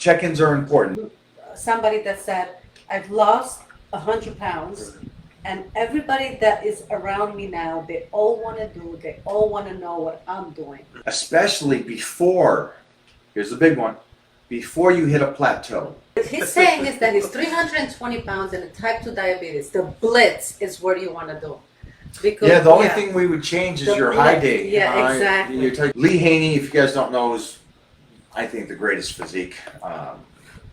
check-ins are important. Somebody that said, I've lost 100 pounds, and everybody that is around me now, they all want to know what I'm doing. Especially before, here's the big one, before you hit a plateau. What he's saying is that he's 320 pounds and type 2 diabetes. The Blitz is what you want to do. Because, Yeah, the only thing we would change is The your high Blitz, day. yeah, exactly. Lee Haney, if you guys don't know, is, I think, the greatest physique.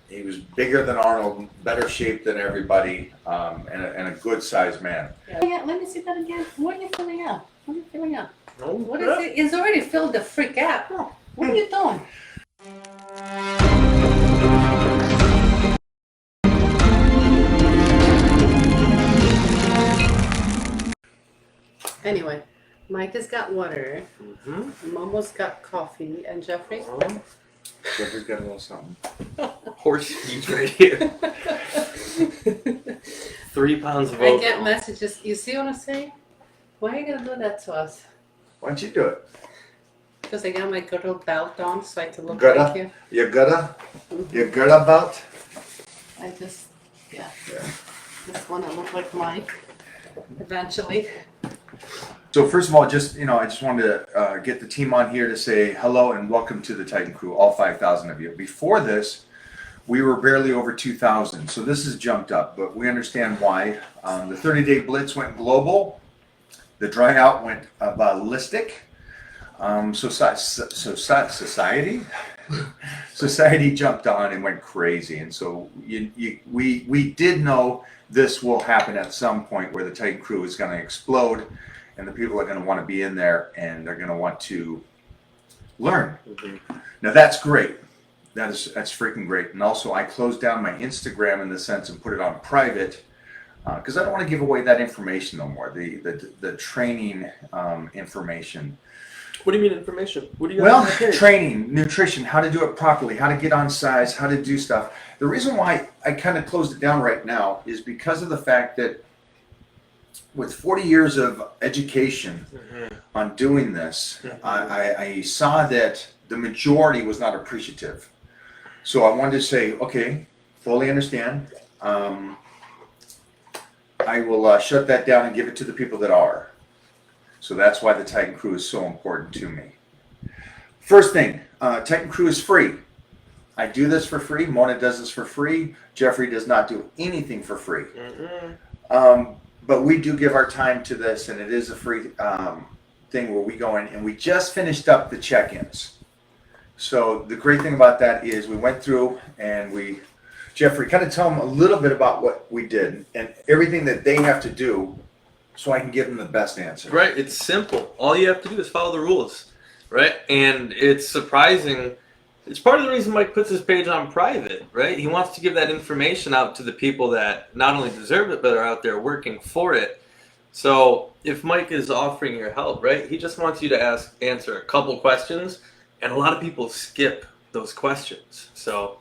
He was bigger than Arnold, better shape than everybody, and a good-sized man. Yeah, let me see that again. What are you filling out? What are you filling out? No, What is it? It's already filled the freak out. What are you doing? Anyway, Mike has got water, Momo's got coffee, and Jeffrey? Jeffrey's got a little something. Horse cheese right here. 3 pounds of I oatmeal. get messages. You see what I'm saying? Why are you going to do that to us? Why don't you do it? Because I got my good old belt on so I can look Gotta? like you. You gotta? You gotta belt? I just, just want to look like Mike eventually. So first of all, I just wanted to get the team on here to say hello and welcome to the Titan Crew, all 5,000 of you. Before this, we were barely over 2,000, so this has jumped up, but we understand why. The 30-day Blitz went global. The dry out went ballistic. Society jumped on and went crazy, and so we did know this will happen at some point where the Titan Crew is going to explode, and the people are going to want to be in there, and they're going to want to learn. Now that's great. That's freaking great. And also, I closed down my Instagram in the sense and put it on private because I don't want to give away that information no more. The training information. What do you mean information? What do you got on that page? Training, nutrition, how to do it properly, how to get on size, how to do stuff. The reason why I kind of closed it down right now is because of the fact that with 40 years of education on doing this, I saw that the majority was not appreciative. So I wanted to say, okay, fully understand. I will shut that down and give it to the people that are. So that's why the Titan Crew is so important to me. First thing, Titan Crew is free. I do this for free. Mona does this for free. Jeffrey does not do anything for free. But we do give our time to this, and it is a free thing where we go in, and we just finished up the check-ins. So the great thing about that is we went through and Jeffrey, kind of tell them a little bit about what we did and everything that they have to do so I can give them the best answer. Right, it's simple. All you have to do is follow the rules, right? And it's surprising. It's part of the reason Mike puts his page on private, right? He wants to give that information out to the people that not only deserve it, but are out there working for it. So if Mike is offering your help, right, he just wants you to answer a couple questions, and a lot of people skip those questions. So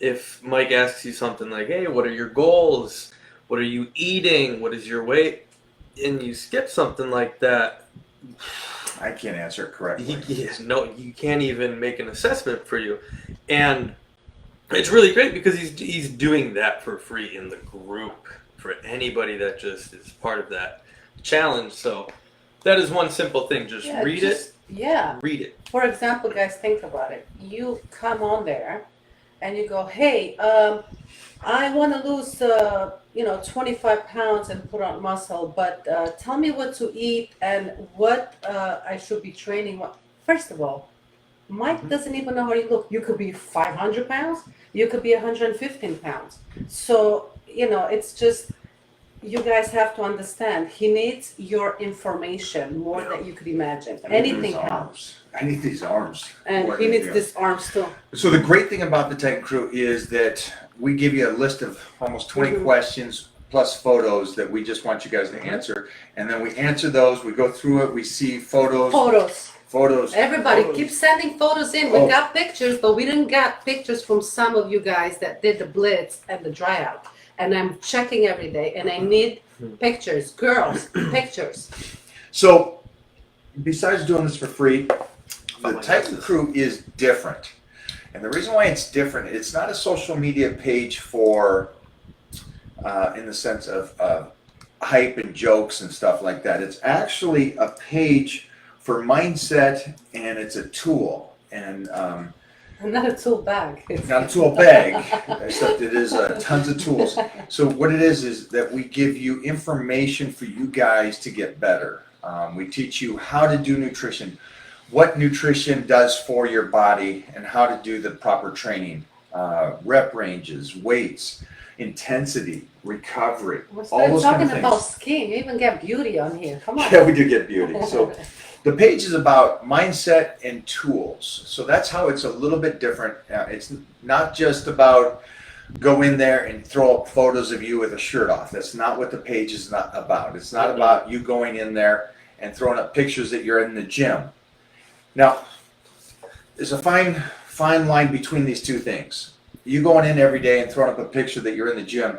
if Mike asks you something like, hey, what are your goals? What are you eating? What is your weight? And you skip something like that, I can't answer it correctly. You can't even make an assessment for you. And it's really great because he's doing that for free in the group for anybody that just is part of that challenge. So that is one simple thing. Just read it. Yeah. Read it. For example, guys, think about it. You come on there and you go, hey, I want to lose 25 pounds and put on muscle, but tell me what to eat and what I should be training. First of all, Mike doesn't even know how you look. You could be 500 pounds, you could be 115 pounds. So, it's just, you guys have to understand, he needs your information more than you could imagine. Anything helps. I need these arms. And he needs these arms too. So the great thing about the Titan Crew is that we give you a list of almost 20 questions plus photos that we just want you guys to answer. And then we answer those, we go through it, we see photos. Everybody keep sending photos in. We got pictures, but we didn't get pictures from some of you guys that did the Blitz and the dry out. And I'm checking every day, and I need pictures. Girls, pictures. So, besides doing this for free, the Titan Crew is different. And the reason why it's different, it's not a social media page for, in the sense of hype and jokes and stuff like that. It's actually a page for mindset, and it's a tool. And Not a tool bag. not a tool bag, except it is tons of tools. So what it is that we give you information for you guys to get better. We teach you how to do nutrition, what nutrition does for your body, and how to do the proper training, rep ranges, weights, intensity, recovery, We're all those kind talking of about things. skin. You even get beauty on here. Come on. Yeah, we do get beauty. So the page is about mindset and tools. So that's how it's a little bit different. It's not just about go in there and throw up photos of you with a shirt off. That's not what the page is not about. It's not about you going in there and throwing up pictures that you're in the gym. Now, there's a fine line between these two things. You going in every day and throwing up a picture that you're in the gym,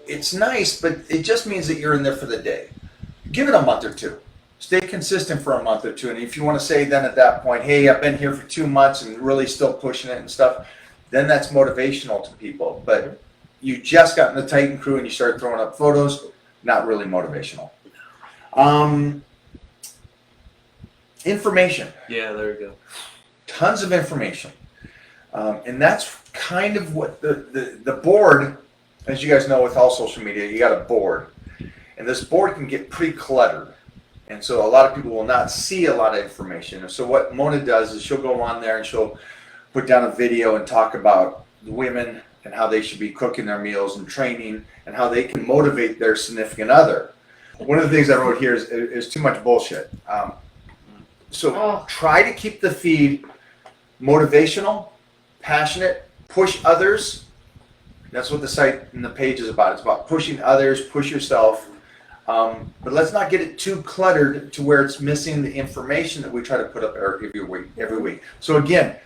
it's nice, but it just means that you're in there for the day. Give it a month or two. Stay consistent for a month or two. And if you want to say then at that point, hey, I've been here for 2 months and really still pushing it and stuff, then that's motivational to people. But you just got in the Titan crew and you start throwing up photos, not really motivational. Information. Yeah, there we go. Tons of information. And that's kind of what the board, as you guys know with all social media, you got a board. And this board can get pretty cluttered. And so a lot of people will not see a lot of information. And so what Mona does is she'll go on there and she'll put down a video and talk about the women and how they should be cooking their meals and training and how they can motivate their significant other. One of the things I wrote here is too much bullshit. So try to keep the feed motivational, passionate, push others. That's what the site and the page is about. It's about pushing others, push yourself. But let's not get it too cluttered to where it's missing the information that we try to put up every week. So again,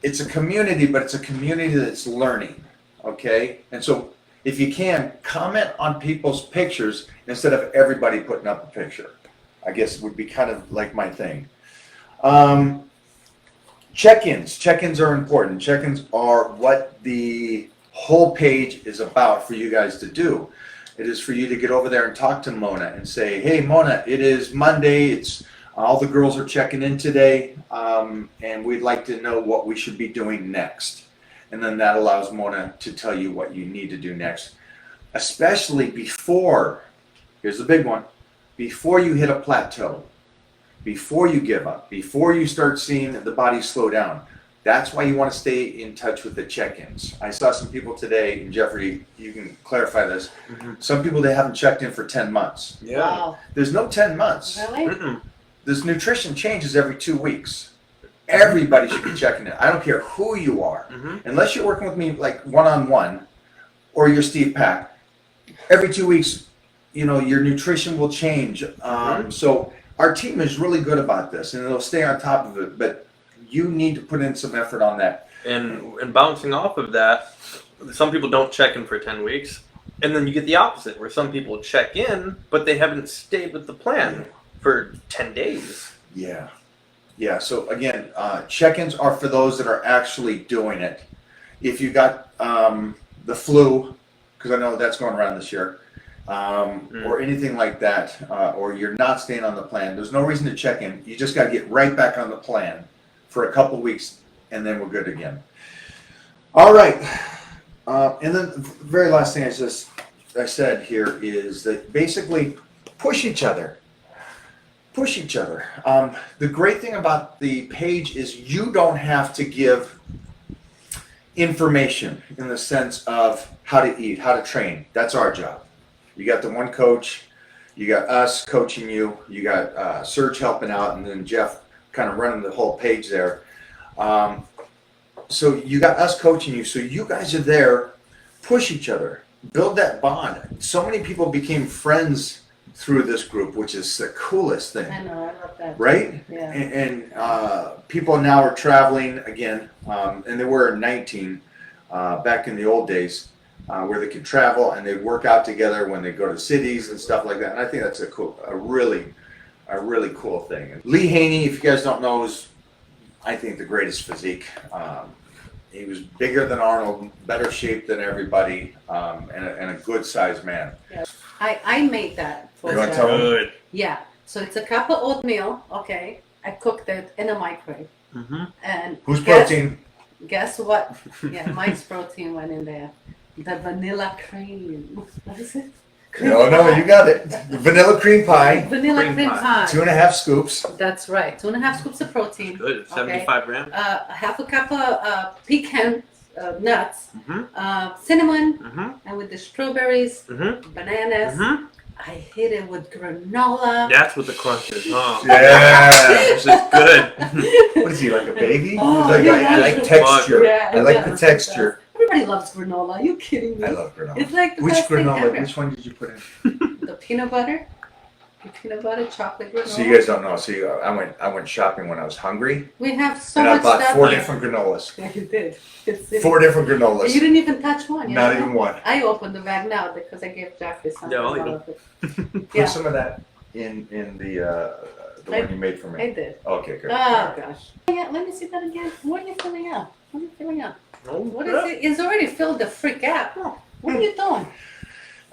it's a community, but it's a community that's learning, okay? And so if you can, comment on people's pictures instead of everybody putting up a picture. I guess would be kind of like my thing. Check-ins. Check-ins are important. Check-ins are what the whole page is about for you guys to do. It is for you to get over there and talk to Mona and say, hey, Mona, it is Monday. It's all the girls are checking in today, and we'd like to know what we should be doing next. And then that allows Mona to tell you what you need to do next, especially before, here's the big one, before you hit a plateau, before you give up, before you start seeing the body slow down. That's why you want to stay in touch with the check-ins. I saw some people today, and Jeffrey, you can clarify this. Mm-hmm. Some people, they haven't checked in for 10 months. Yeah. Wow. There's no 10 months. Really? Mm-mm. This nutrition changes every 2 weeks. Everybody should be checking it. I don't care who you are. Mm-hmm. Unless you're working with me like one-on-one or you're Steve Pack. Every 2 weeks, you know, your nutrition will change. So our team is really good about this, and they'll stay on top of it. But you need to put in some effort on that. And bouncing off of that, some people don't check in for 10 weeks. And then you get the opposite, where some people check in, but they haven't stayed with the plan for 10 days. Yeah. Yeah. So again, check-ins are for those that are actually doing it. If you got the flu, because I know that's going around this year, or anything like that, or you're not staying on the plan, there's no reason to check in. You just got to get right back on the plan for a couple weeks, and then we're good again. All right. And then the very last thing I said here is that basically push each other. Push each other. The great thing about the page is you don't have to give information in the sense of how to eat, how to train. That's our job. You got the one coach, you got us coaching you, you got Serge helping out, and then Jeff kind of running the whole page there. So you got us coaching you, so you guys are there, push each other, build that bond. So many people became friends through this group, which is the coolest thing. I know, I love that. Right? Yeah. And people now are traveling again, and they were in 19 back in the old days, where they could travel and they'd work out together when they go to cities and stuff like that. And I think that's a really cool thing. And Lee Haney, if you guys don't know, is I think the greatest physique He was bigger than Arnold, better shape than everybody, and a good sized man. I made that for You want to Jack. tell him? Good. Yeah. So it's a cup of oatmeal. Okay. I cooked it in a microwave. Mm-hmm. And Who's protein? Guess what? Yeah, Mike's protein went in there. The vanilla cream. What is it? No, you got it. Vanilla cream pie, Vanilla Cream cream pie. pie. 2.5 scoops. That's right. 2.5 scoops of protein. Good. Okay. 75 grams. Half a cup of pecan nuts, Mm-hmm. cinnamon, Mm-hmm. and with the strawberries, Mm-hmm. bananas. Mm-hmm. I hit it with granola. That's what the crunch is, huh? Yeah. This is good. What is he, like a baby? Oh, He's like, yeah, I like that's texture. Yeah, I like yeah, the it's texture. Everybody loves granola. Are you kidding me? I love granola. It's like the Which best thing granola? ever. Which one did you put in? The peanut butter. The peanut butter chocolate granola. So you guys don't know. See, I went shopping when I was hungry, We have so and I much bought stuff 4 here. different granolas. Yeah, you did. It's 4 different You granolas. didn't even touch one. You Not know? even one. I opened the bag now because I gave Jeffrey some. Yeah, I'll eat out them. of it. Put Yeah. some of that in the one you made for I me. did. Okay, good. Oh gosh. Yeah, let me see that again. What are you filling up? What are you filling up? What is it? It's already filled the freak out. What are you doing?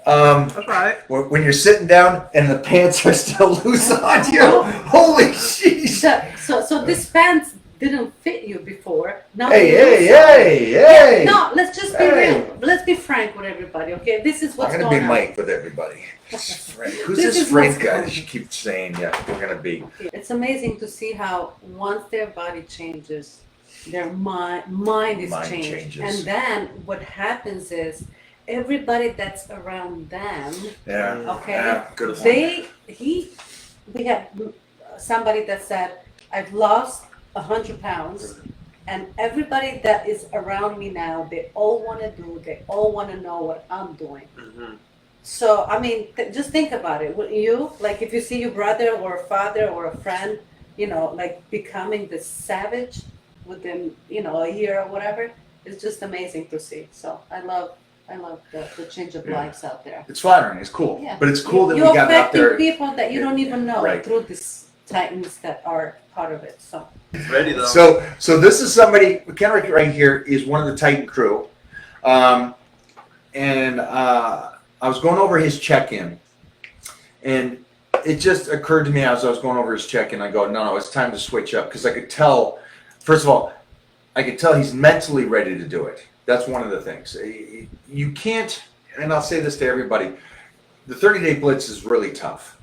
That's right. When you're sitting down and the pants are still loose on you, holy sheesh! So this pants didn't fit you before. Now Hey, you hey, lose some. hey, hey! No, let's just be Hey. real. Let's be frank with everybody, okay? This is what's I'm gonna going be on. Mike with everybody. Frank. Who's This this is Frank what's guy going that you keep saying? Yeah, we're gonna be. It's amazing to see how once their body changes, their mind is Mind changed. changes. And then what happens is everybody that's around them, Yeah. okay, Yeah, good point. we had somebody that said, I've lost 100 pounds, and everybody that is around me now, they all want to they all want to know what I'm doing. Mm-hmm. So, I mean, just think about it. Would you, like, if you see your brother or a father or a friend, you know, like becoming this savage within, you know, a year or whatever, it's just amazing to see. So, I love the change of lives out there. It's flattering. It's cool. Yeah. But it's cool that we You're got out affecting there. people that you don't even know Right. through these titans that are part of it. So, It's ready though. So this is somebody. Kenrick right here is one of the Titan crew, and I was going over his check-in, and it just occurred to me as I was going over his check-in. I go, no, it's time to switch up because I could tell. First of all, I could tell he's mentally ready to do it. That's one of the things. You can't, and I'll say this to everybody: the 30-day blitz is really tough.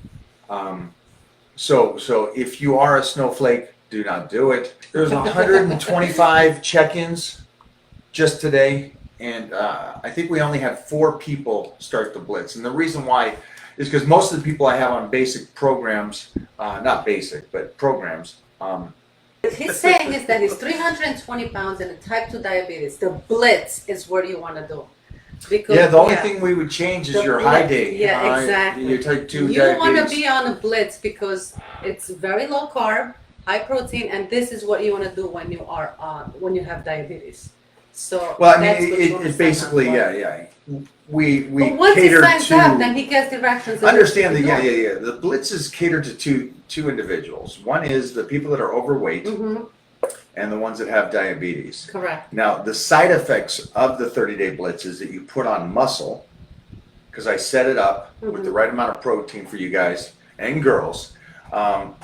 So if you are a snowflake, do not do it. There's 125 check-ins just today, and I think we only had 4 people start the blitz. And the reason why is because most of the people I have on basic programs, not basic, but programs. what he's saying is that he's 320 pounds and a type 2 diabetes. The blitz is what you want to do. Because, Yeah, the only thing we would change is The your high blitz. day. Yeah, exactly. Your type 2 you want to diabetes. be on a blitz because it's very low carb, high protein, and this is what you want to do when you are on when you have diabetes. So Well, I that's mean, what you wanna it sign basically, up for. yeah. We But once he cater signs to. up, then he gets directions. on Understand what that, to yeah. The blitz is catered to two individuals. One is the people that are overweight, Mm-hmm. and the ones that have diabetes. Correct. Now, the side effects of the 30-day blitz is that you put on muscle, because I set it up with the right amount of protein for you guys and girls,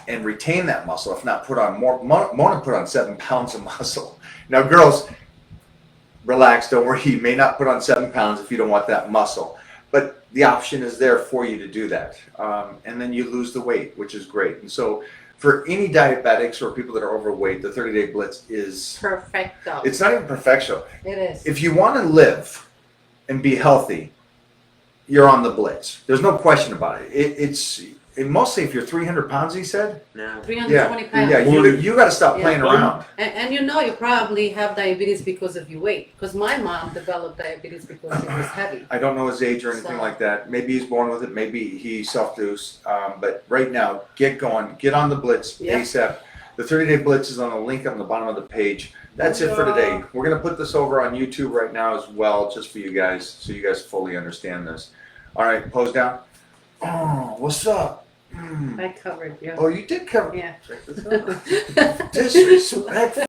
and retain that muscle. If not, put on more. Mona put on 7 pounds of muscle. Now, girls, relax. Don't worry. You may not put on 7 pounds if you don't want that muscle, but the option is there for you to do that, and then you lose the weight, which is great. And so, for any diabetics or people that are overweight, the 30-day blitz is. Perfecto. It's not even perfecto. It is. If you want to live and be healthy, you're on the blitz. There's no question about it. It's mostly if you're 300 pounds, he said. Yeah. 320 pounds. Yeah. You got to stop Yeah. playing around. And you know you probably have diabetes because of your weight. Because my mom developed diabetes because she was heavy. I don't know his age or anything So- like that. Maybe he's born with it. Maybe he self-induced. But right now, get going. Get on the blitz Yeah. ASAP. The 30-day blitz is on a link on the bottom of the page. That's it for today. We're going to put this over on YouTube right now as well, just for you guys, so you guys fully understand this. All right, pose down. Oh, what's up? I covered you. Oh, you did cover. Yeah. Check this out. Disrespectful.